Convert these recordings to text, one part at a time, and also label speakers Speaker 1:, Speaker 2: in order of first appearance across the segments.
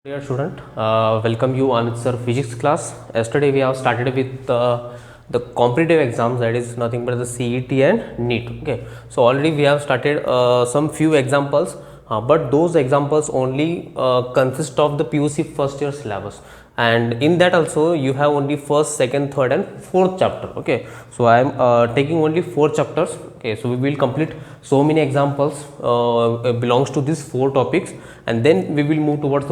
Speaker 1: Dear student, welcome you on sir physics class. Yesterday we have started with the competitive exams, that is nothing but the CET and NEET. Okay, so already we have started some few examples, but those examples only consist of the PUC first year syllabus, and in that also you have only first, second, third and fourth chapter. Okay, so I am taking only 4 chapters. Okay, so we will complete so many examples belongs to these 4 topics, and then we will move towards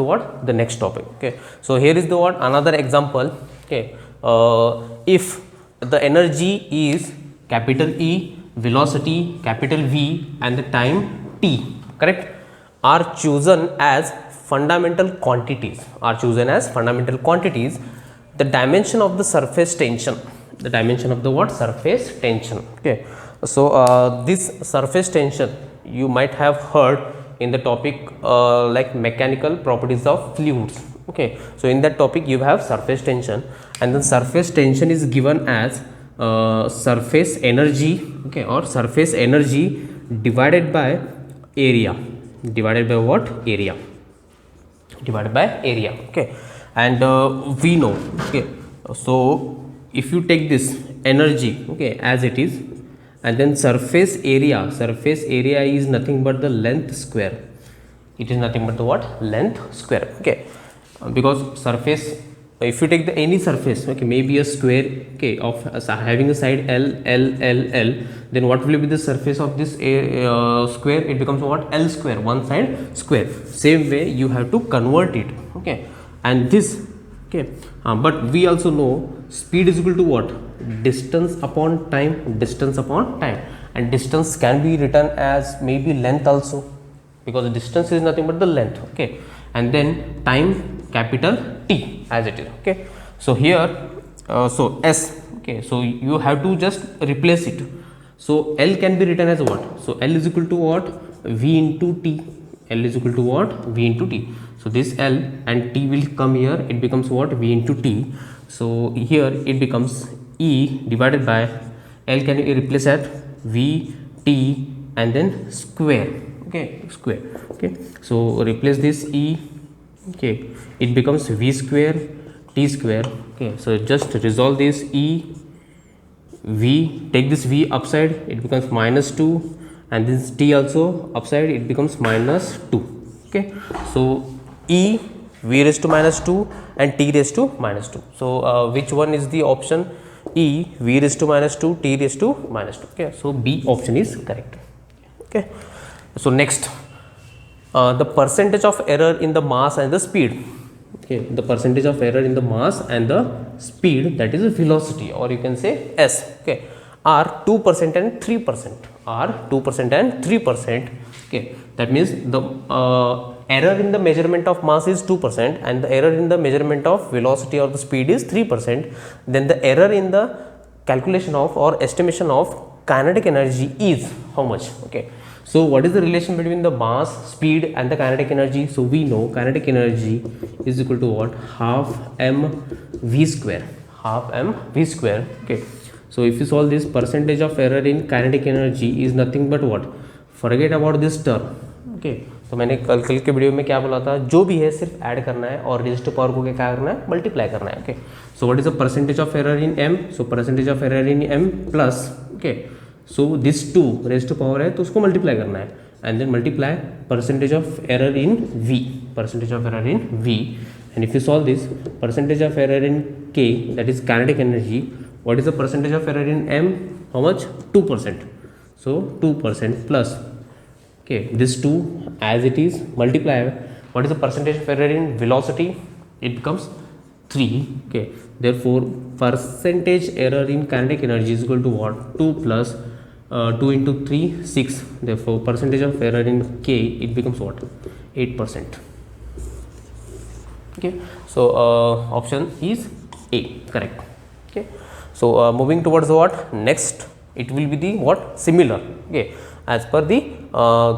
Speaker 1: the next topic. Okay, so here is the another example. Okay, if the energy is capital E, velocity capital V and the time t, correct, are chosen as fundamental quantities, the dimension of the surface tension, surface tension. Okay, so this surface tension you might have heard in the topic like mechanical properties of fluids. Okay, so in that topic you have surface tension, and then surface tension is given as surface energy, okay, or surface energy divided by area, divided by what? Area, divided by area. Okay, and we know, okay, so if you take this energy, okay, as it is, and then surface area is nothing but the length square, it is nothing but the what? Length square. Okay, because surface, if you take the any surface, okay, maybe a square, okay, of having a side L, then what will be the surface of this square? It becomes what? L square, one side square. Same way you have to convert it. Okay, and this, okay, but we also know speed is equal to what? Distance upon time, and distance can be written as maybe length also, because the distance is nothing but the length. Okay, and then time capital T as it is. Okay, so here so S, okay, so you have to just replace it. So L can be written as what? So L is equal to what? V into T. L is equal to what? V into T. So this L and T will come here, it becomes what? V into T. So here it becomes E divided by L can be replaced at V T and then square. Okay, square. Okay, so replace this E. Okay, it becomes V square T square. Okay, so just resolve this E, V, take this V upside, it becomes minus 2, and this T also upside, it becomes minus 2. Okay, so E, V raised to minus 2 and T raised to minus 2. So which one is the option? E, V raised to minus 2, T raised to minus 2. Okay, so B option is correct. Okay, so next, the percentage of error in the mass and the speed. Okay, the percentage of error in the mass and the speed, that is velocity, or you can say S. Okay, are 2% and 3%. Okay, that means the error in the measurement of mass is 2% and the error in the measurement of velocity or the speed is 3%. Then the error in the calculation of or estimation of kinetic energy is how much? Okay, so what is the relation between the mass, speed and the kinetic energy? So we know kinetic energy is equal to what? Half mv square. Okay, so if you solve this, percentage of error in kinetic energy is nothing but what? Forget about this term. Okay, तो मैंने कल के video में क्या बोला था, जो भी है सिर्फ ऐड करना है और रेज़ टू पावर को क्या करना है? मल्टीप्लाई करना है. Okay, so what is the percentage of error in m? So percentage of error in m plus, okay, so this 2 raise to power है तो उसको मल्टीप्लाई करना है, and then multiply percentage of error in v, and if you solve this, percentage of error in k, that is kinetic energy, what is the percentage of error in m? How much? 2%. So 2% plus, okay, this 2 as it is, multiply, what is the percentage of error in velocity? It becomes 3. Okay, therefore percentage error in kinetic energy is equal to what? 2 plus 2 into 3, 6. Therefore percentage of error in k, it becomes what? 8%. Okay, so option is A, correct. Okay, so moving towards what next, it will be the what? Similar. Okay, as per the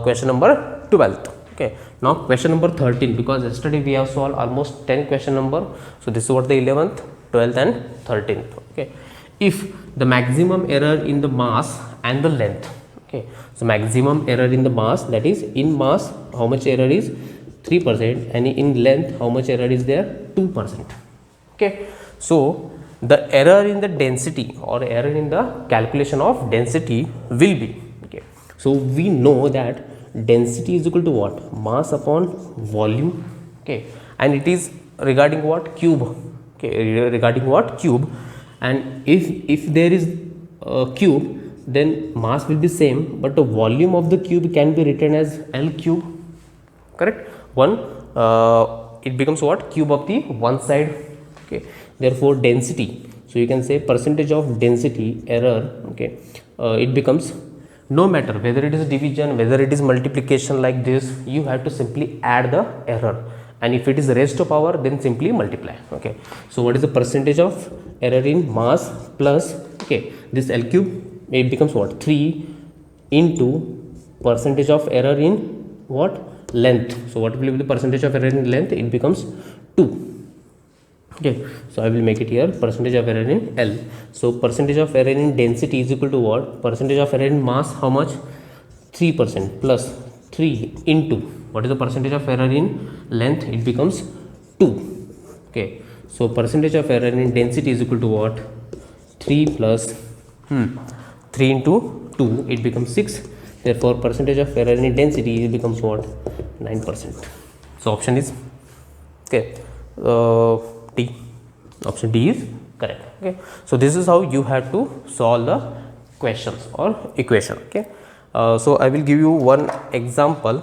Speaker 1: question number 12th. Okay, now question number 13, because yesterday we have solved almost 10 question number, so this is what the 11th, 12th and 13th. Okay, if the maximum error in the mass and the length, okay, so maximum error in the mass, that is in mass how much error is? 3%, and in length how much error is there? 2%. Okay, so the error in the density or error in the calculation of density will be, okay, so we know that density is equal to what? Mass upon volume. Okay, and it is regarding what? Cube. Okay, regarding what? Cube. And if there is a cube, then mass will be same, but the volume of the cube can be written as L cube. Correct? It becomes what? Cube of the one side. Okay, therefore density, so you can say percentage of density error. Okay, it becomes, no matter whether it is division, whether it is multiplication, like this, you have to simply add the error, and if it is raised to power, then simply multiply. Okay, so what is the percentage of error in mass plus, okay, this L cube, it becomes what? 3 into percentage of error in what? Length. So what will be the percentage of error in length? It becomes 2. Okay, so I will make it here percentage of error in L. So percentage of error in density is equal to what? Percentage of error in mass, how much? 3% plus 3 into what is the percentage of error in length? It becomes 2. Okay, so percentage of error in density is equal to what? 3 plus 3 into 2, it becomes 6. Therefore percentage of error in density becomes what? 9%. So option is, okay, D. Option D is correct. Okay, so this is how you have to solve the questions or equation. Okay, so I will give you one example.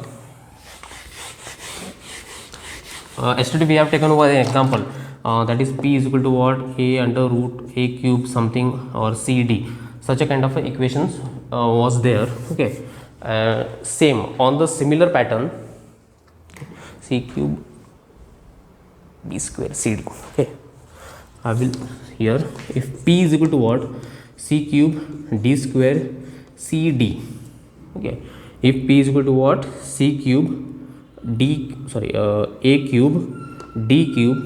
Speaker 1: Yesterday we have taken over an example, that is P is equal to what? A under root A cube something or CD. Such a kind of equations was there. Okay, same on the similar pattern, C cube B square CD. Okay, I will here, if P is equal to what? C cube D square CD. Okay, if P is equal to what? C cube D, sorry, A cube D cube,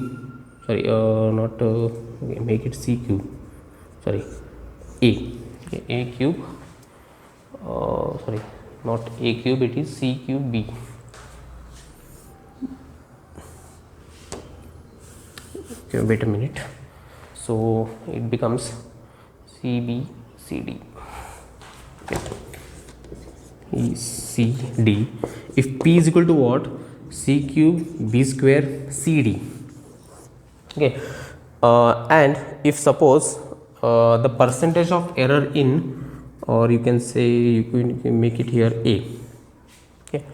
Speaker 1: sorry, not okay, make it C cube, sorry, A, okay, A cube, sorry, not A cube, it is C cube B. Okay, wait a minute. So it becomes CBCD. Okay. CD. If P is equal to what? C cube B square CD. Okay, and if suppose the percentage of error in, or you can say, you can make it here A. Okay,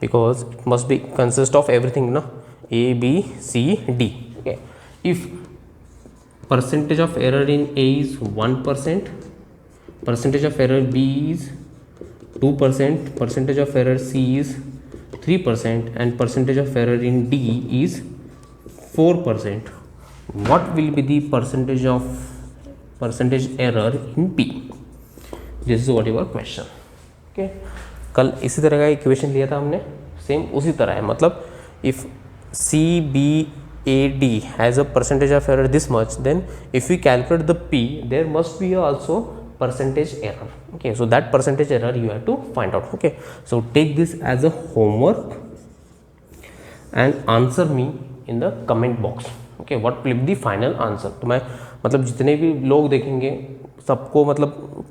Speaker 1: because it must be consist of everything, no? A B C D. Okay, if percentage of error in A is 1%, percentage of error B is 2%, percentage of error C is 3%, and percentage of error in D is 4%, what will be the percentage error in P? This is what your question. Okay, कल इसी तरह का equation लिया था हमने, same उसी तरह है, मतलब if CBAD has a percentage of error this much, then if we calculate the P, there must be also percentage error. Okay, so that percentage error you have to find out. Okay, so take this as a homework and answer me in the comment box. Okay, what will be the final answer? तो मैं मतलब जितने भी लोग देखेंगे सबको मतलब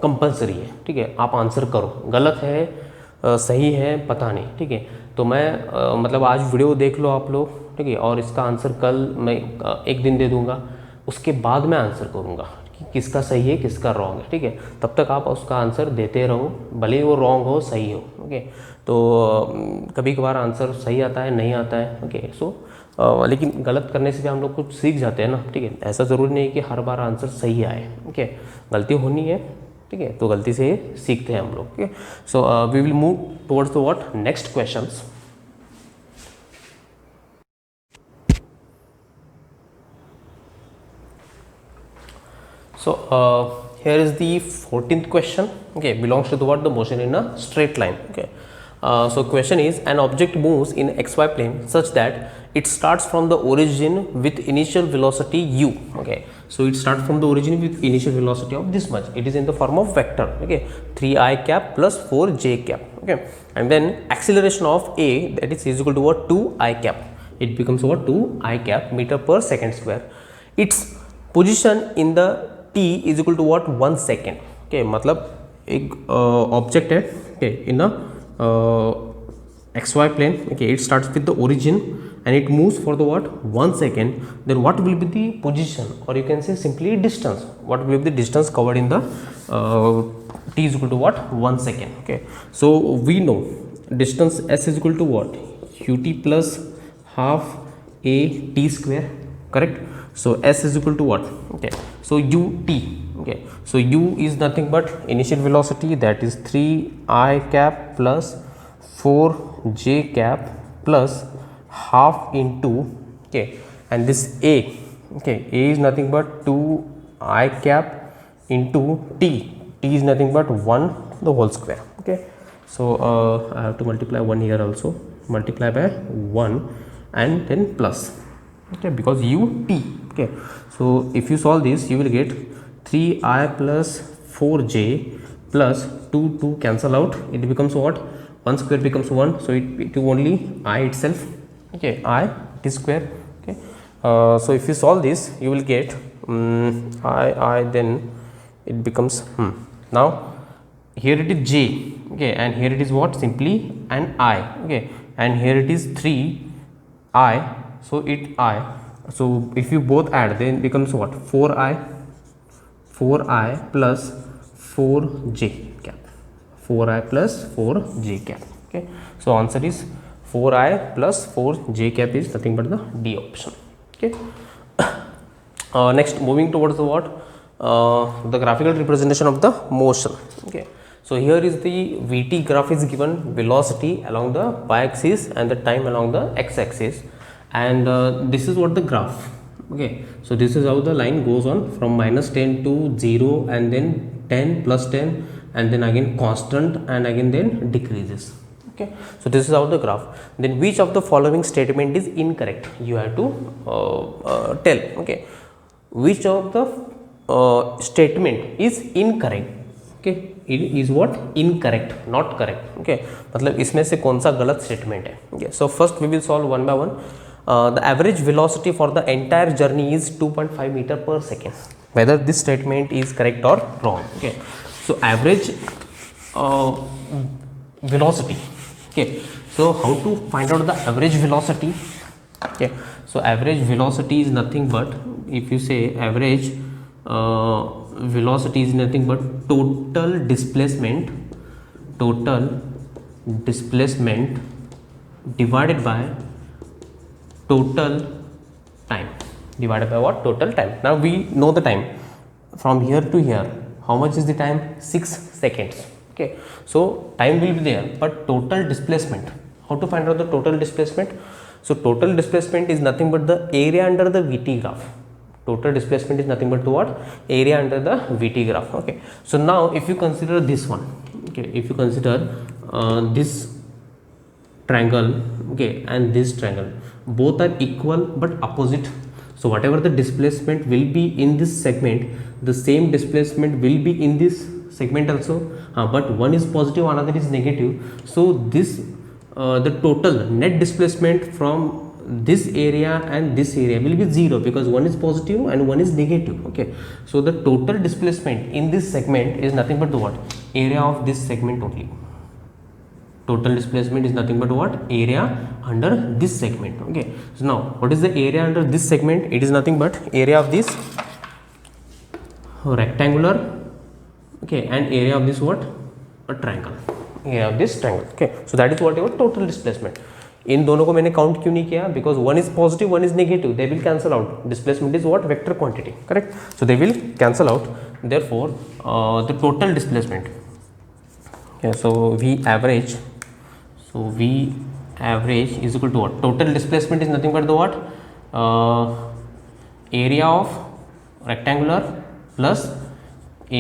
Speaker 1: compulsory है, ठीक है, आप आंसर करो, गलत है सही है पता नहीं, ठीक है, तो मैं मतलब आज वीडियो देख लो आप लोग, ठीक है, और इसका आंसर कल मैं एक दिन दे दूंगा, उसके बाद मैं आंसर करूंगा कि किसका सही है किसका रॉन्ग है, ठीक है, तब तक आप उसका आंसर देते रहो, भले ही वो रॉन्ग हो सही हो। ओके, तो कभी कभार आंसर सही आता है नहीं आता है। ओके, सो लेकिन गलत करने से भी हम लोग कुछ सीख जाते हैं ना, ठीक है, ऐसा ज़रूरी नहीं है कि हर बार आंसर सही आए। ओके, गलती होनी है, ठीक है, तो गलती से सीखते हैं हम लोग। Okay, so we will move towards the what next questions. So here is the 14th question. Okay, belongs to the what, the motion in a straight line. Okay, So question is, an object moves in xy plane such that it starts from the origin with initial velocity u. Okay, so it starts from the origin with initial velocity of this much. It is in the form of vector. Okay, 3i cap plus 4j cap. Okay, and then acceleration of a, that is equal to what, 2i cap. It becomes what, 2i cap meter per second square. Its position in the t is equal to what, 1 second. Okay, मतलब एक object है, okay, in a xy plane. Okay, it starts with the origin and it moves for the what, 1 second. Then what will be the position, or you can say simply distance, what will be the distance covered in the t is equal to what, 1 second. Okay, so we know distance s is equal to what, ut plus half a t square, correct? So s is equal to what, okay, so ut, okay, so u is nothing but initial velocity, that is 3i cap plus 4j cap plus half into, okay, and this a, okay, a is nothing but 2i cap into t is nothing but 1 the whole square. Okay, so I have to multiply 1 here also, multiply by 1 and then plus, okay, because ut. Okay, so if you solve this, you will get 3i plus 4j plus 2 cancel out, it becomes what, 1 square becomes 1, so it only I itself. Okay, I t square. Okay, so if you solve this, you will get I, then it becomes now here it is j, okay, and here it is what, simply an I. Okay, and here it is 3i, so it I, so if you both add, then it becomes what, 4i plus 4j cap, 4i plus 4j cap. Okay, so answer is 4i plus 4j cap is nothing but the D option. Okay, next moving towards the what, the graphical representation of the motion. Okay, so here is the Vt graph is given, velocity along the y-axis and the time along the x-axis, and this is what the graph. Okay, so this is how the line goes on from -10 to 0 and then 10 plus 10 and then again constant and again then decreases. Okay, so this is how the graph. Then which of the following statement is incorrect, you have to tell. Okay, which of the statement is incorrect. Okay, it is what, incorrect, not correct. Okay, मतलब इसमें से कौन सा गलत statement है. Okay, so first we will solve one by one. The average velocity for the entire journey is 2.5 meter per second. Whether this statement is correct or wrong. Okay, so average velocity. Okay, so how to find out the average velocity? Okay, so average velocity is nothing but, if you say average velocity is nothing but total displacement divided by total time, divided by what, total time. Now we know the time from here to here, how much is the time, 6 seconds. Okay, so time will be there, but total displacement, how to find out the total displacement? So total displacement is nothing but the area under the Vt graph. Total displacement is nothing but what, area under the Vt graph. Okay, so now if you consider this one, okay, if you consider this triangle, okay, and this triangle, both are equal but opposite. So whatever the displacement will be in this segment, the same displacement will be in this segment also, but one is positive, another is negative. So this the total net displacement from this area and this area will be 0, because one is positive and one is negative. Okay, so the total displacement in this segment is nothing but the what, area of this segment only. Total displacement is nothing but what, area under this segment. Okay, so now what is the area under this segment? It is nothing but area of this rectangular, okay, and area of this what, a triangle, area of this triangle. Okay, so that is what your total displacement. इन दोनों को मैंने count क्यों नहीं किया, because one is positive one is negative, they will cancel out. Displacement is what, vector quantity, correct, so they will cancel out. Therefore the total displacement, so V average, so V average is equal to what, total displacement is nothing but the what, area of rectangular plus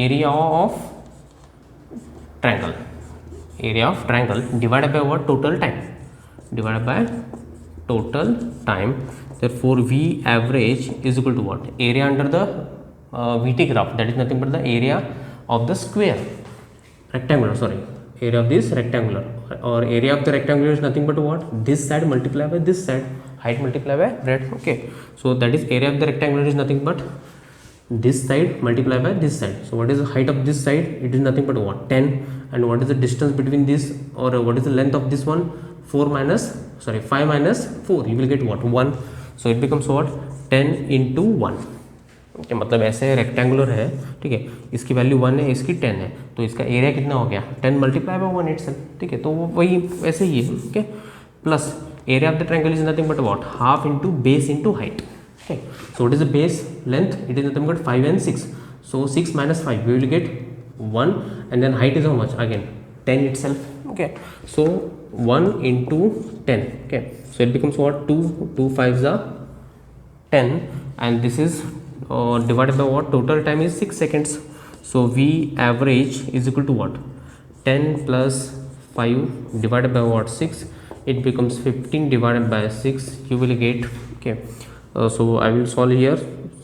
Speaker 1: area of triangle, area of triangle divided by what? Total time, divided by total time. Therefore V average is equal to what? Area under the VT graph, that is nothing but the area of the square, rectangular, sorry, area of this rectangular, or area of the rectangular is nothing but what? This side multiplied by this side, height multiplied by breadth. Okay, so that is area of the rectangular is nothing but this side multiplied by this side. So what is the height of this side? It is nothing but what? 10. And what is the distance between this, or what is the length of this one? 5 minus 4, you will get what? 1. So it becomes what? 10 into 1. okay, मतलब ऐसे rectangular है, ठीक है, इसकी value 1 है, इसकी 10 है, तो इसका एरिया कितना हो गया? 10 मल्टीप्लाई बाय 1 इटसेल्फ, ठीक है, तो वो वही वैसे ही है. Okay, plus area of the triangle is nothing but what? Half into base into height. Okay, so what is the base length? It is nothing but 5 and 6. So 6 minus 5, we will get 1, and then height is how much? Again 10 itself. Okay, so 1 into 10. Okay, so it becomes what? 2 5s are 10, and this is divided by what? Total time is 6 seconds. So V average is equal to what? 10 plus 5 divided by what? 6. It becomes 15 divided by 6. You will get, okay, so I will solve here.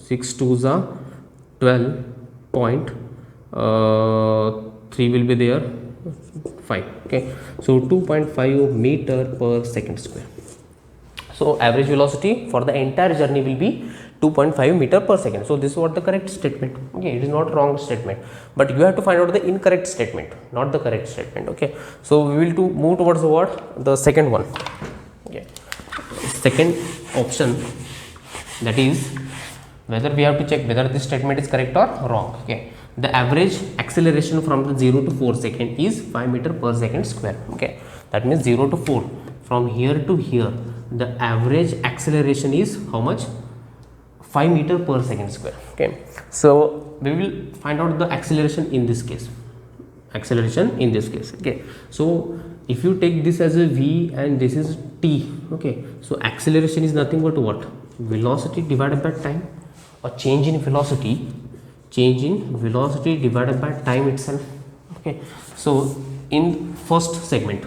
Speaker 1: 6 2s are 12 point 3 will be there, 5. Okay, so 2.5 meter per second square. So average velocity for the entire journey will be 2.5 meter per second. So this is what the correct statement. Okay, it is not wrong statement, but you have to find out the incorrect statement, not the correct statement. Okay, so we will move towards the what? The second one. Okay, second option, that is whether we have to check whether this statement is correct or wrong. Okay, the average acceleration from the 0 to 4 second is 5 meter per second square. Okay, that means 0 to 4, from here to here, the average acceleration is how much? 5 meter per second square. Okay, so we will find out the acceleration in this case. Okay, so if you take this as a V and this is T, okay, so acceleration is nothing but what? Velocity divided by time, or change in velocity divided by time itself. Okay, so in first segment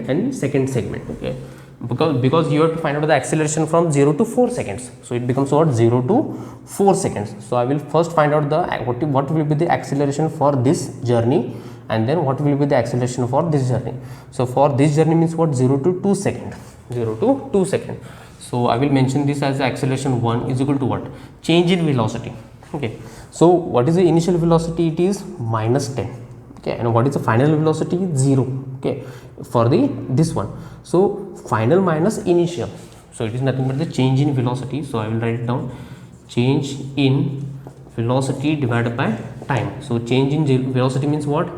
Speaker 1: and second segment, okay, because you have to find out the acceleration from 0 to 4 seconds, so it becomes what? 0 to 4 seconds. So I will first find out the what will be the acceleration for this journey, and then what will be the acceleration for this journey. So for this journey means what? 0 to 2 second. So I will mention this as acceleration 1 is equal to what? Change in velocity. Okay, so what is the initial velocity? It is minus 10. Okay, and what is the final velocity? 0. Okay, for this one, so final minus initial, so it is nothing but the change in velocity. So I will write it down, change in velocity divided by time. So change in velocity means what?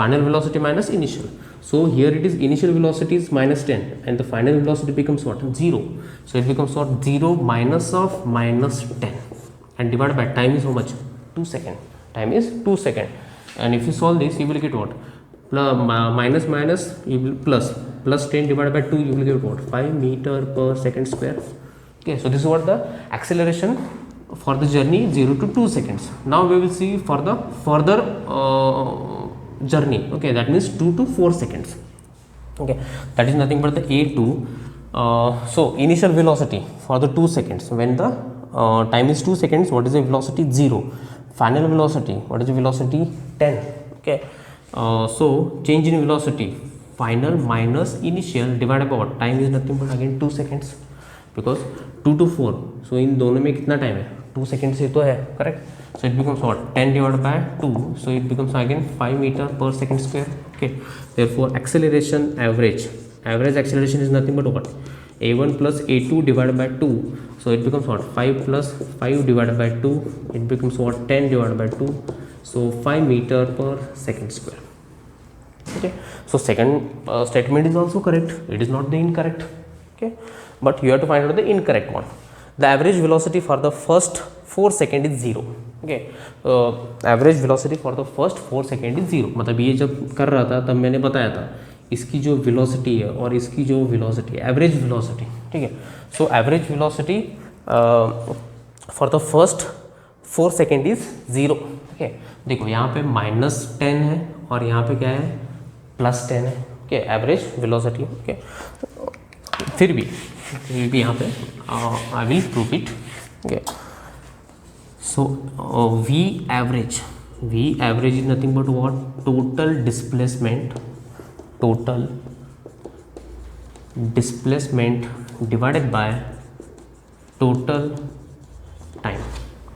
Speaker 1: Final velocity minus initial. So here it is initial velocity is minus 10, and the final velocity becomes what? 0. So it becomes what? 0 minus of minus 10, and divided by time is how much? 2 second. Time is 2 second, and if you solve this, you will get what? Minus you will plus 10 divided by 2, you will get what? 5 meter per second square. Okay, so this is what the acceleration for the journey 0 to 2 seconds. Now we will see for the further journey. Okay, that means 2 to 4 seconds. Okay, that is nothing but the A2. So initial velocity for the 2 seconds, when the time is 2 seconds, what is the velocity? 0. Final velocity, what is the velocity? 10. Okay, so change in velocity, final minus initial divided by what? Time is nothing but again 2 seconds, because 2 to 4, so इन दोनों में कितना time है? 2 second से तो है, correct. So it becomes what? 10 divided by 2, so it becomes again 5 meter per second square. Okay, therefore acceleration average acceleration is nothing but what? A1 plus A2 divided by 2, so it becomes what? 5 plus 5 divided by 2, it becomes what? 10 divided by 2, so 5 meter per second square. Okay, so second statement is also correct, it is not the incorrect. Okay, but you have to find out the incorrect one. The average velocity for the first 4 seconds is 0. Okay, average velocity for the first 4 seconds is 0. मतलब ये जब कर रहा था तब मैंने बताया था इसकी जो velocity है और इसकी जो velocity है, average velocity, ठीक है. So average velocity for the first 4 seconds is 0. Okay, देखो यहाँ पे -10 है और यहाँ पे क्या है +10 है, ओके, एवरेज वेलोसिटी, ओके। फिर भी यहाँ पे I will prove it, okay. So V average is nothing but what, total displacement divided by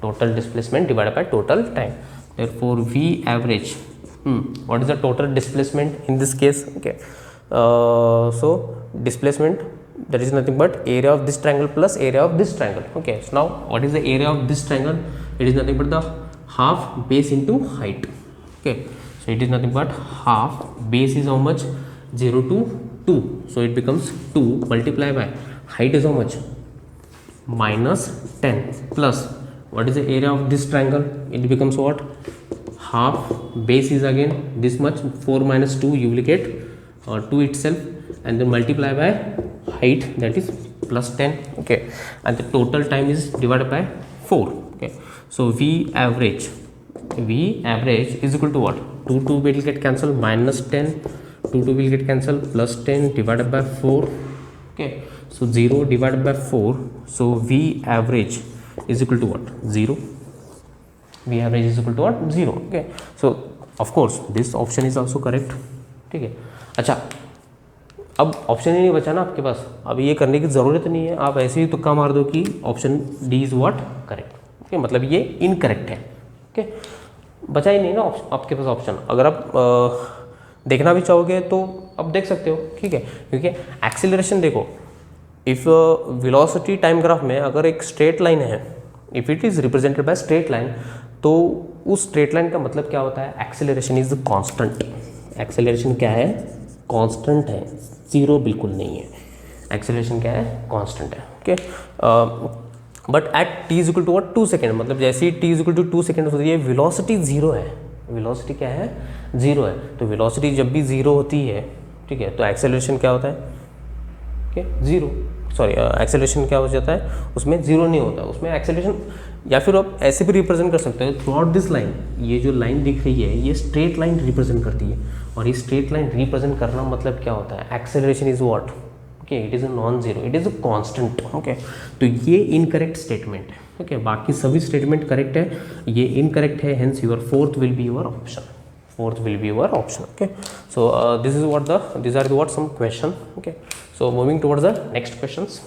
Speaker 1: total displacement divided by total time. Therefore V average, what is the total displacement in this case, okay. So displacement, that is nothing but area of this triangle plus area of this triangle, okay. So now what is the area of this triangle? It is nothing but the half base into height, okay. So it is nothing but half base is how much, 0 to 2, so it becomes 2 multiplied by height is how much, -10 plus what is the area of this triangle, it becomes what, half base is again this much, 4 minus 2 you will get 2 itself, and then multiply by height, that is +10, okay, and the total time is divided by 4, okay. So V average is equal to what, 2 will get cancelled, -10, 2 will get cancelled, +10 divided by 4, okay. So 0 divided by 4, so V average is equal to what, 0. V average is equal to what, 0, okay. So of course this option is also correct, ठीक है। अच्छा, अब option ही नहीं बचा ना आपके पास, अब ये करने की ज़रूरत नहीं है, आप ऐसे ही तुक्का मार दो कि option D is what, correct, okay, मतलब ये इनकरेक्ट है, ओके, बचा ही नहीं ना आपके पास ऑप्शन। अगर आप देखना भी चाहोगे तो आप देख सकते हो, ठीक है, क्योंकि एक्सेलरेशन देखो, इफ़ वेलोसिटी टाइम ग्राफ में अगर एक स्ट्रेट लाइन है, if it is represented by straight line, तो उस स्ट्रेट लाइन का मतलब क्या होता है, एक्सेलरेशन इज कांस्टेंट। एक्सेलरेशन क्या है, कांस्टेंट है, जीरो बिल्कुल नहीं है, एक्सेलरेशन क्या है, कांस्टेंट है, okay. But at T is equal to what, 2 second, मतलब जैसे ही T is equal to 2 second होती है, वेलोसिटी जीरो है, वेलोसिटी क्या है, जीरो है। तो वेलोसिटी जब भी जीरो होती है, ठीक है, तो एक्सेलरेशन क्या होता है, ओके, जीरो, सॉरी, एक्सेलरेशन क्या हो जाता है, उसमें जीरो नहीं होता, उसमें एक्सेलरेशन, या फिर आप ऐसे भी रिप्रेजेंट कर सकते हो थ्रू आउट दिस लाइन, ये जो लाइन दिख रही है ये स्ट्रेट लाइन रिप्रेजेंट करती है, और ये स्ट्रेट लाइन रिप्रेजेंट करना मतलब क्या होता है, acceleration is what, okay, it is a non zero, it is a constant, okay. तो ये इनकरेक्ट स्टेटमेंट है, ओके, बाकी सभी स्टेटमेंट करेक्ट है, ये इनकरेक्ट है, hence your fourth will be your option, okay. So these are the what some question, okay. So moving towards the next questions.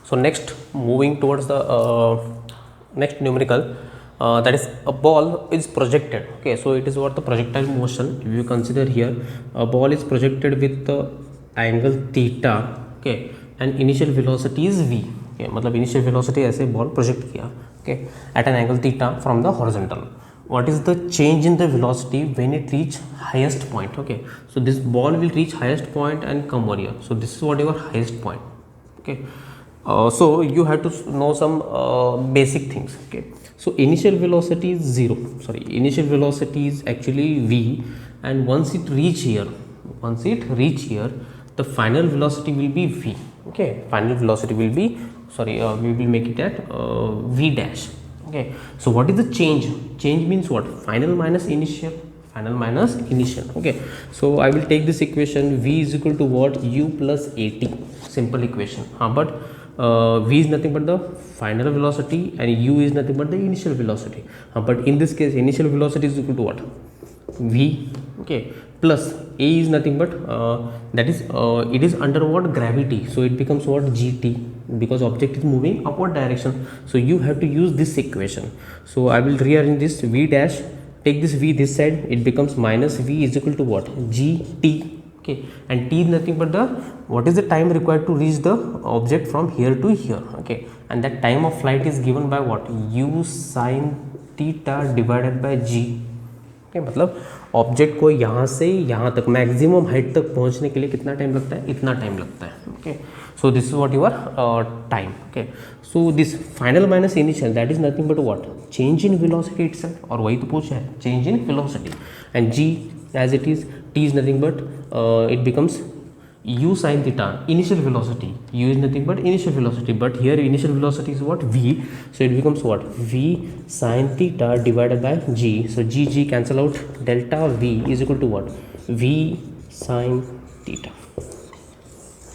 Speaker 1: So next, moving towards the next numerical, that is a ball is projected, okay. So it is what, the projectile motion. If you consider here, a ball is projected with the angle theta, okay, and initial velocity is v, okay, मतलब initial velocity ऐसे ball project किया, okay, at an angle theta from the horizontal. What is the change in the velocity when it reach highest point, okay. So this ball will reach highest point and come over here. So this is what your highest point, okay. So you have to know some basic things, okay. So initial velocity is 0, sorry, initial velocity is actually v, and once it reach here, the final velocity will be v, okay, final velocity will be, sorry, we will make it at v dash, okay. So what is the change means what, final minus initial, okay. So I will take this equation, v is equal to what, u plus at, simple equation, but v is nothing but the final velocity and u is nothing but the initial velocity, but in this case initial velocity is equal to what, v, okay, plus a is nothing but that is it is under what, gravity, so it becomes what, gt, because object is moving upward direction, so you have to use this equation. So I will rearrange this, v dash, take this v this side, it becomes minus v is equal to what, gt, okay, and t is nothing but the, what is the time required to reach the object from here to here, okay, and that time of flight is given by what, u sin theta divided by g, okay, मतलब object को यहाँ से यहाँ तक maximum height तक पहुँचने के लिए कितना टाइम लगता है, इतना टाइम लगता है, okay. So this is what your time, okay. So this final minus initial, that is nothing but what, change in velocity itself, और वही तो पूछा है, change in velocity, and g as it is, t is nothing but it becomes u sin theta, initial velocity. U is nothing but initial velocity, but here initial velocity is what? V. So it becomes what? V sin theta divided by g. So g cancel out. Delta V is equal to what? V sin theta,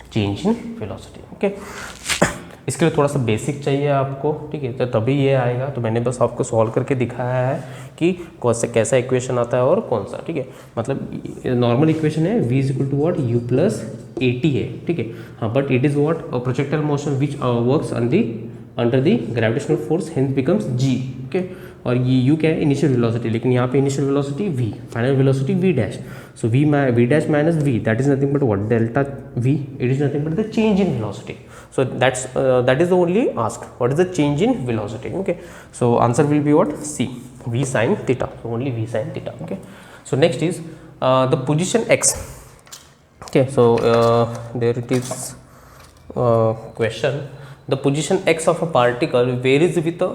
Speaker 1: change in velocity. Okay. इसके लिए थोड़ा सा basic चाहिए आपको, ठीक है, तो तभी ये आएगा। तो मैंने बस आपको सॉल्व करके दिखाया है कि कौन सा कैसा इक्वेशन आता है और कौन सा, ठीक है। मतलब नॉर्मल इक्वेशन है v is equal to what? u plus a t है, ठीक है। हाँ, but it is what? A projectile motion which works under the gravitational force, hence becomes g, okay. और ये u क्या है? इनिशियल वेलोसिटी, लेकिन यहाँ पे initial velocity v, final velocity v dash. So v dash minus v, that is nothing but what? Delta v, it is nothing but the change in velocity. So that is the only asked, what is the change in velocity, okay. So answer will be what? C, v sin theta. So only v sin theta, okay. So next is the position x, okay. So there it is question, the position x of a particle varies with the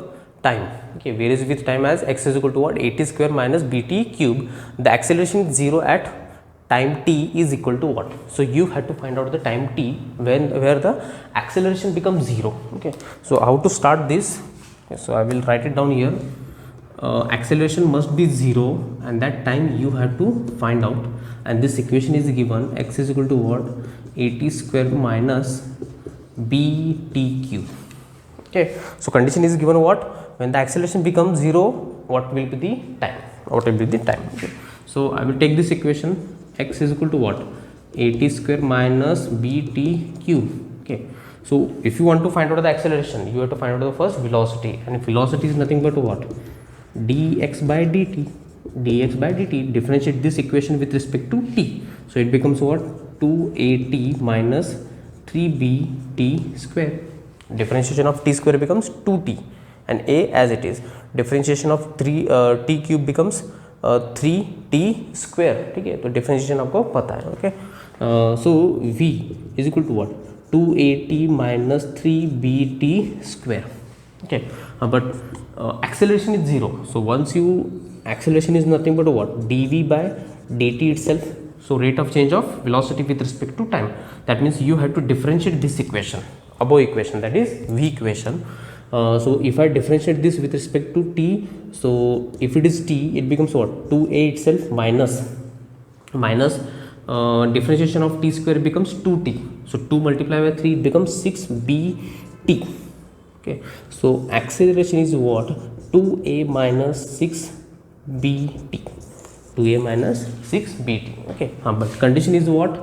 Speaker 1: time, okay, varies with time as x is equal to what? at square minus bt cube. The acceleration is 0 at time t is equal to what? So you have to find out the time t where the acceleration becomes 0, okay. So how to start this? Okay, so I will write it down here. Acceleration must be 0 and that time you have to find out, and this equation is given, x is equal to what? at square minus bt cube, okay. So condition is given what? When the acceleration becomes 0, what will be the time? What will be the time? Okay. So I will take this equation, x is equal to what? at square minus bt cube, okay. So if you want to find out the acceleration, you have to find out the first velocity, and velocity is nothing but what? dx by dt. dx by dt, differentiate this equation with respect to t, so it becomes what? 2at minus 3bt square. Differentiation of t square becomes 2t and a as it is. Differentiation of t cube becomes 3t square, ठीक है। तो differentiation आपको पता है, okay. So v is equal to what? 2at minus 3bt square, okay. But acceleration is 0, so once you acceleration is nothing but what? dv by dt itself. So rate of change of velocity with respect to time, that means you have to differentiate this equation, above equation, that is v equation. So if I differentiate this with respect to t, so if it is t, it becomes what? 2a itself minus differentiation of t square becomes 2t. So 2 multiplied by 3, it becomes 6bt, okay. So acceleration is what? 2a minus 6bt, 2a minus 6bt, okay. But condition is what?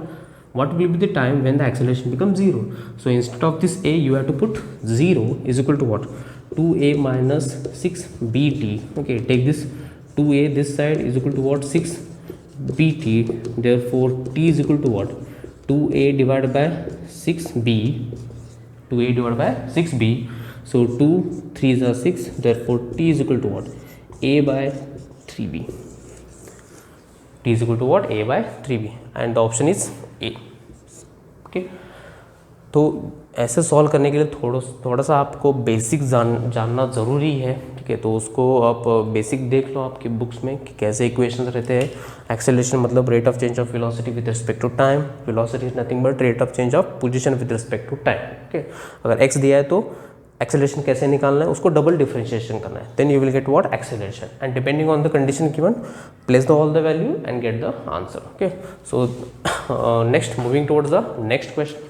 Speaker 1: What will be the time when the acceleration becomes 0? So instead of this a, you have to put 0 is equal to what? 2a minus 6bt, okay. Take this 2a this side is equal to what? 6bt. Therefore t is equal to what? 2a divided by 6b, 2a divided by 6b. So 2 3s are 6, therefore t is equal to what? a by 3b. t is equal to what? a by 3b, and the option is a, okay. तो ऐसे solve करने के लिए थोड़ा सा आपको basic जानना ज़रूरी है, ठीक है। तो उसको आप बेसिक देख लो आपकी बुक्स में कि कैसे इक्वेशंस रहते हैं। एक्सेलरेशन मतलब rate of change of velocity with respect to time, velocity is nothing but rate of change of position with respect to time, okay. अगर एक्स दिया है तो एक्सेलरेशन कैसे निकालना है, उसको डबल डिफरेंशिएशन करना है, then you will get what? Acceleration, and depending on the condition given, place the all the value and get the answer, okay. So next, moving towards the next question.